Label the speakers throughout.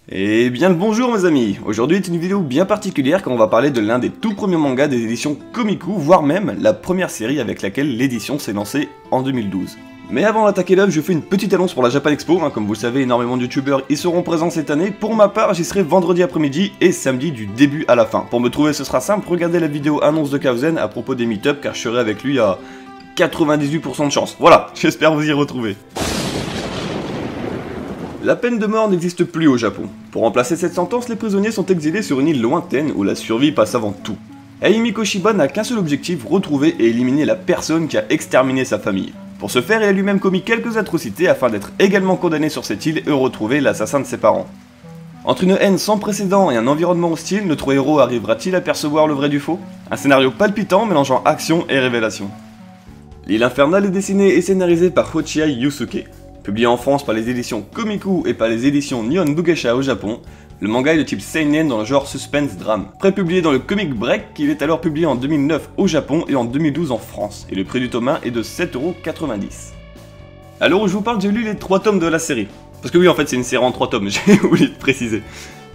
Speaker 1: Et bien le bonjour mes amis. Aujourd'hui est une vidéo bien particulière car on va parler de l'un des tout premiers mangas des éditions Komiku, voire même la première série avec laquelle l'édition s'est lancée en 2012. Mais avant d'attaquer l'œuvre, je fais une petite annonce pour la Japan Expo, comme vous le savez, énormément de youtubeurs y seront présents cette année. Pour ma part, j'y serai vendredi après-midi et samedi du début à la fin. Pour me trouver, ce sera simple, regardez la vidéo annonce de Kaozen à propos des meet-up car je serai avec lui à 98% de chance. Voilà, j'espère vous y retrouver. La peine de mort n'existe plus au Japon. Pour remplacer cette sentence, les prisonniers sont exilés sur une île lointaine où la survie passe avant tout. Aimi Koshiba n'a qu'un seul objectif, retrouver et éliminer la personne qui a exterminé sa famille. Pour ce faire, il a lui-même commis quelques atrocités afin d'être également condamné sur cette île et retrouver l'assassin de ses parents. Entre une haine sans précédent et un environnement hostile, notre héros arrivera-t-il à percevoir le vrai du faux? Un scénario palpitant mélangeant action et révélation. L'île infernale est dessinée et scénarisée par Hochihei Yusuke. Publié en France par les éditions Komiku et par les éditions Nihon Bugesha au Japon, le manga est de type seinen dans le genre suspense-drame. Prépublié dans le Comic Break, il est alors publié en 2009 au Japon et en 2012 en France, et le prix du tome 1 est de 7,90€. À l'heure où je vous parle, j'ai lu les 3 tomes de la série. Parce que oui, en fait, c'est une série en 3 tomes, j'ai oublié de préciser.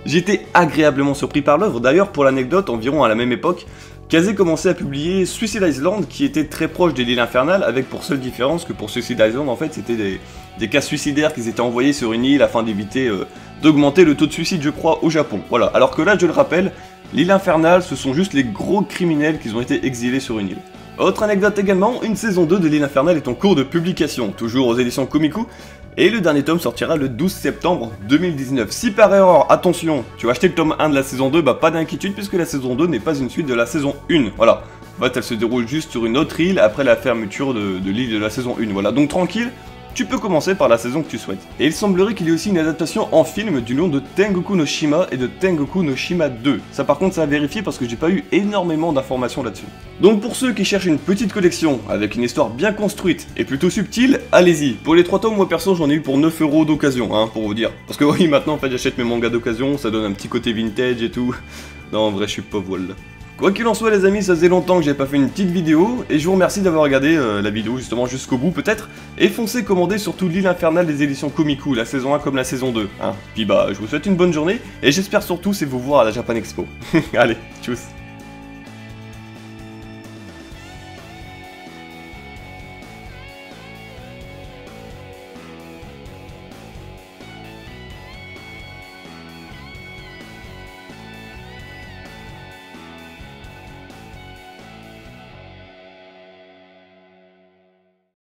Speaker 1: J'ai été agréablement surpris par l'œuvre, d'ailleurs, pour l'anecdote, environ à la même époque, Kaze commençait à publier Suicide Island, qui était très proche de l'île infernale, avec pour seule différence que pour Suicide Island, en fait, c'était des cas suicidaires qui étaient envoyés sur une île afin d'éviter d'augmenter le taux de suicide, je crois, au Japon. Voilà, alors que là, je le rappelle, l'île infernale, ce sont juste les gros criminels qui ont été exilés sur une île. Autre anecdote également, une saison 2 de l'île infernale est en cours de publication, toujours aux éditions Komiku, et le dernier tome sortira le 12 septembre 2019. Si par erreur, attention, tu vas acheter le tome 1 de la saison 2, bah pas d'inquiétude puisque la saison 2 n'est pas une suite de la saison 1, voilà. En fait, elle se déroule juste sur une autre île après la fermeture de l'île de la saison 1, voilà. Donc tranquille, tu peux commencer par la saison que tu souhaites. Et il semblerait qu'il y ait aussi une adaptation en film du nom de Tengoku no Shima et de Tengoku no Shima 2. Ça par contre, ça a vérifié parce que j'ai pas eu énormément d'informations là-dessus. Donc pour ceux qui cherchent une petite collection avec une histoire bien construite et plutôt subtile, allez-y. Pour les 3 tomes, moi perso, j'en ai eu pour 9€ d'occasion, pour vous dire. Parce que oui, maintenant en fait, j'achète mes mangas d'occasion, ça donne un petit côté vintage et tout. Non, en vrai, je suis pas voile. Quoi qu'il en soit les amis, ça faisait longtemps que j'ai pas fait une petite vidéo, et je vous remercie d'avoir regardé la vidéo justement jusqu'au bout peut-être, et foncez commander surtout l'île infernale des éditions Komiku, la saison 1 comme la saison 2, Puis bah, je vous souhaite une bonne journée, et j'espère surtout c'est vous voir à la Japan Expo. Allez, tchuss.